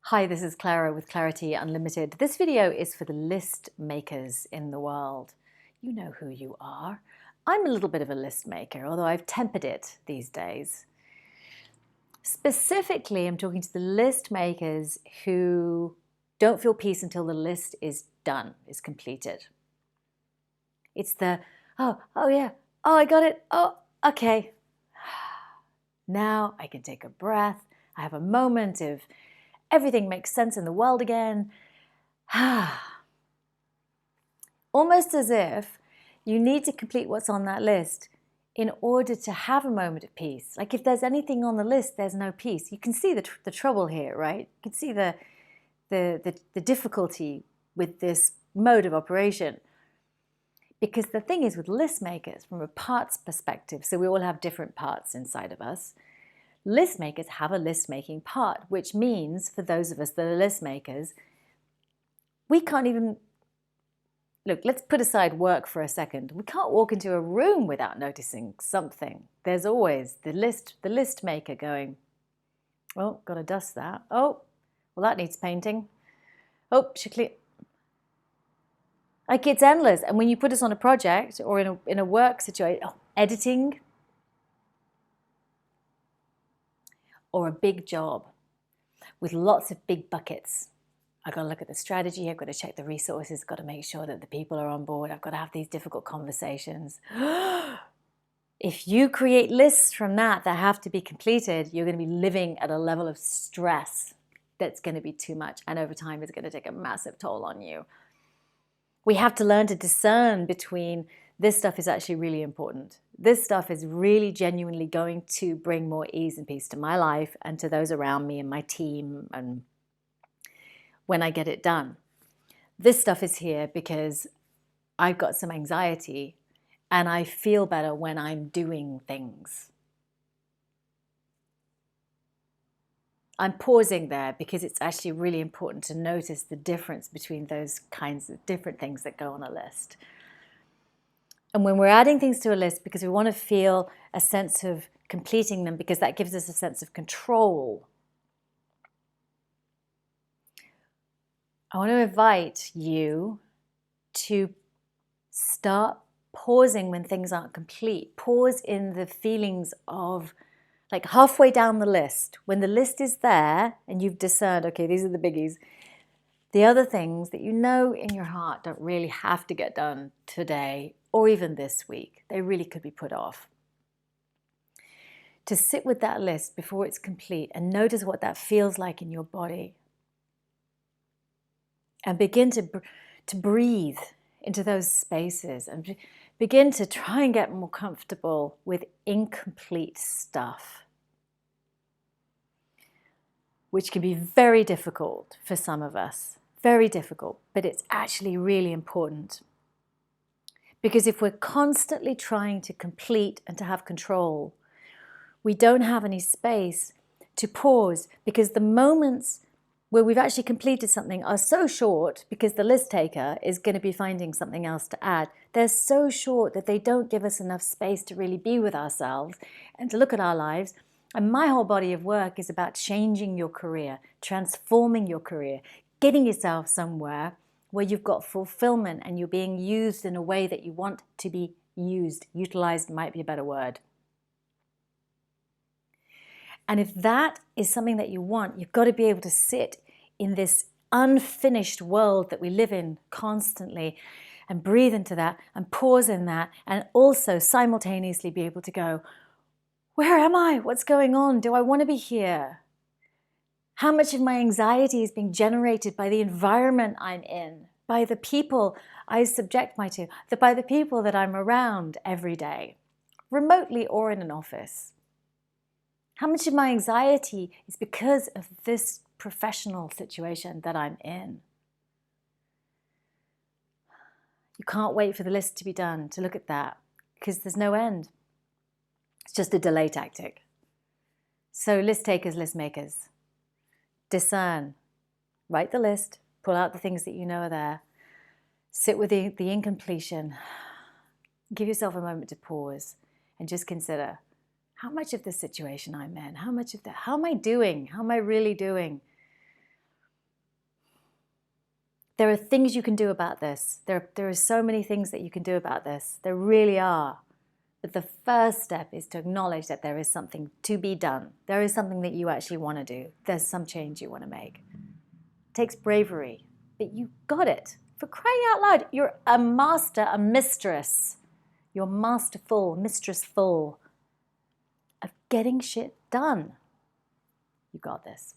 Hi, this is Clara with Clarity Unlimited. This video is for the list makers in the world. You know who you are. I'm a little bit of a list maker, although I've tempered it these days. Specifically, I'm talking to the list makers who don't feel peace until the list is done, is completed. It's the, oh yeah, oh, I got it, oh, okay. Now I can take a breath. I have a moment of everything makes sense in the world again. Almost as if you need to complete what's on that list in order to have a moment of peace. Like if there's anything on the list, there's no peace. You can see the trouble here, right? You can see the difficulty with this mode of operation. Because the thing is with list makers, from a parts perspective, so we all have different parts inside of us, list makers have a list making part, which means for those of us that are list makers, we can't even, look, let's put aside work for a second. We can't walk into a room without noticing something. There's always the list maker going, oh, gotta dust that. Oh, well, that needs painting. Oh, should clear. Like it's endless. And when you put us on a project or in a work situation, editing, or a big job with lots of big buckets. I've got to look at the strategy, I've got to check the resources, I've got to make sure that the people are on board, I've got to have these difficult conversations. If you create lists from that have to be completed, you're going to be living at a level of stress that's going to be too much, and over time it's going to take a massive toll on you. We have to learn to discern between this stuff is actually really important. This stuff is really genuinely going to bring more ease and peace to my life and to those around me and my team and when I get it done. This stuff is here because I've got some anxiety and I feel better when I'm doing things. I'm pausing there because it's actually really important to notice the difference between those kinds of different things that go on a list. And when we're adding things to a list because we want to feel a sense of completing them because that gives us a sense of control, I want to invite you to start pausing when things aren't complete. Pause in the feelings of like halfway down the list. When the list is there and you've discerned, okay, these are the biggies. The other things that you know in your heart don't really have to get done today or even this week. They really could be put off. To sit with that list before it's complete and notice what that feels like in your body. And begin to breathe into those spaces and begin to try and get more comfortable with incomplete stuff, which can be very difficult for some of us. Very difficult, but it's actually really important. Because if we're constantly trying to complete and to have control, we don't have any space to pause because the moments where we've actually completed something are so short because the list taker is going to be finding something else to add. They're so short that they don't give us enough space to really be with ourselves and to look at our lives. And my whole body of work is about changing your career, transforming your career, getting yourself somewhere where you've got fulfillment and you're being used in a way that you want to be used. Utilized might be a better word. And if that is something that you want, you've got to be able to sit in this unfinished world that we live in constantly and breathe into that and pause in that and also simultaneously be able to go, where am I? What's going on? Do I want to be here? How much of my anxiety is being generated by the environment I'm in, by the people I subject myself to, by the people that I'm around every day, remotely or in an office? How much of my anxiety is because of this professional situation that I'm in? You can't wait for the list to be done to look at that because there's no end. It's just a delay tactic. So list takers, list makers, discern, write the list, pull out the things that you know are there, sit with the incompletion, give yourself a moment to pause and just consider how much of the situation I'm in, how much of that, how am I doing? How am I really doing? There are things you can do about this. There are so many things that you can do about this. There really are. But the first step is to acknowledge that there is something to be done. There is something that you actually want to do. There's some change you want to make. It takes bravery, but you got it. For crying out loud, you're a master, a mistress. You're masterful, mistressful of getting shit done. You got this.